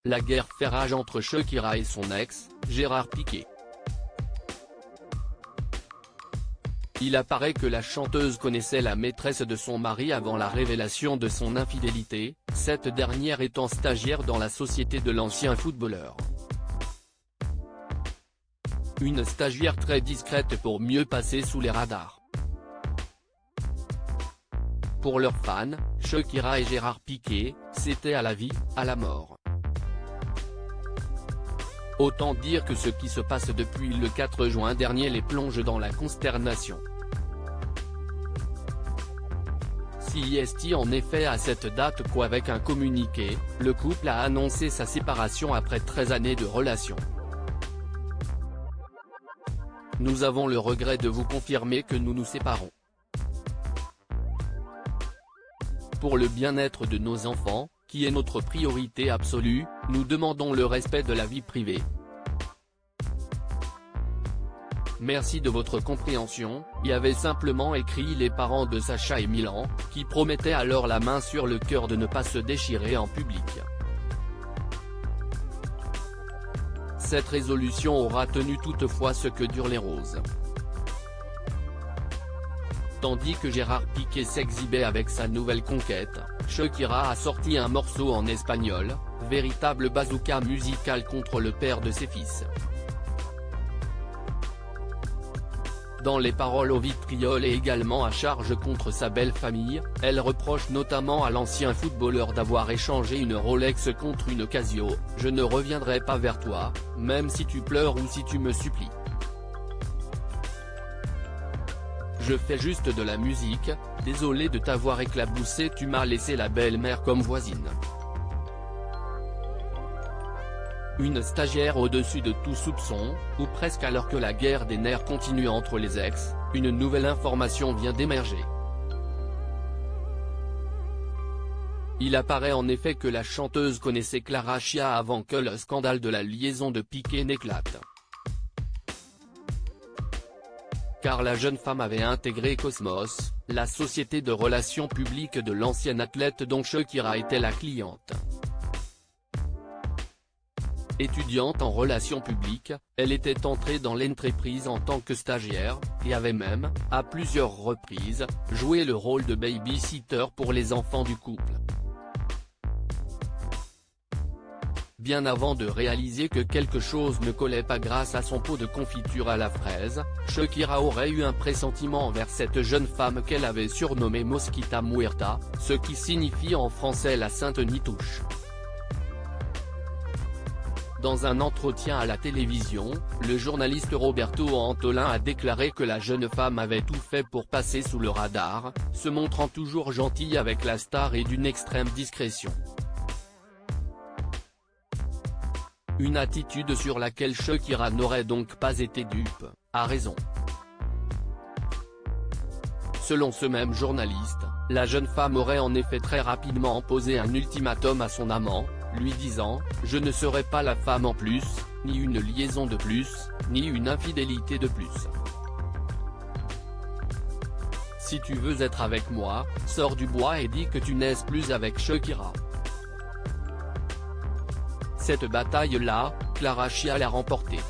La guerre fait rage entre Shakira et son ex, Gérard Piqué. Il apparaît que la chanteuse connaissait la maîtresse de son mari avant la révélation de son infidélité, cette dernière étant stagiaire dans la société de l'ancien footballeur. Une stagiaire très discrète pour mieux passer sous les radars. Pour leurs fans, Shakira et Gérard Piqué, c'était à la vie, à la mort. Autant dire que ce qui se passe depuis le 4 juin dernier les plonge dans la consternation. CEST en effet à cette date qu'avec un communiqué, le couple a annoncé sa séparation après 13 années de relation. Nous avons le regret de vous confirmer que nous nous séparons. Pour le bien-être de nos enfants, qui est notre priorité absolue, nous demandons le respect de la vie privée. Merci de votre compréhension, y avaient simplement écrit les parents de Sacha et Milan, qui promettaient alors la main sur le cœur de ne pas se déchirer en public. Cette résolution aura tenu toutefois ce que durent les roses. Tandis que Gérard Piqué s'exhibait avec sa nouvelle conquête, Shakira a sorti un morceau en espagnol, véritable bazooka musical contre le père de ses fils. Dans les paroles au vitriol et également à charge contre sa belle famille, elle reproche notamment à l'ancien footballeur d'avoir échangé une Rolex contre une Casio, « Je ne reviendrai pas vers toi, même si tu pleures ou si tu me supplies. Je fais juste de la musique, désolé de t'avoir éclaboussé, tu m'as laissé la belle-mère comme voisine. » Une stagiaire au-dessus de tout soupçon, ou presque alors que la guerre des nerfs continue entre les ex, une nouvelle information vient d'émerger. Il apparaît en effet que la chanteuse connaissait Clara Chia avant que le scandale de la liaison de Piqué n'éclate. Car la jeune femme avait intégré Cosmos, la société de relations publiques de l'ancienne athlète dont Shakira était la cliente. Étudiante en relations publiques, elle était entrée dans l'entreprise en tant que stagiaire, et avait même, à plusieurs reprises, joué le rôle de baby-sitter pour les enfants du couple. Bien avant de réaliser que quelque chose ne collait pas grâce à son pot de confiture à la fraise, Shakira aurait eu un pressentiment envers cette jeune femme qu'elle avait surnommée Mosquita Muerta, ce qui signifie en français la Sainte Nitouche. Dans un entretien à la télévision, le journaliste Roberto Antolin a déclaré que la jeune femme avait tout fait pour passer sous le radar, se montrant toujours gentille avec la star et d'une extrême discrétion. Une attitude sur laquelle Shakira n'aurait donc pas été dupe, a raison. Selon ce même journaliste, la jeune femme aurait en effet très rapidement posé un ultimatum à son amant, lui disant « Je ne serai pas la femme en plus, ni une liaison de plus, ni une infidélité de plus. Si tu veux être avec moi, sors du bois et dis que tu n'es plus avec Shakira. » Cette bataille-là, Clara Chia l'a remportée.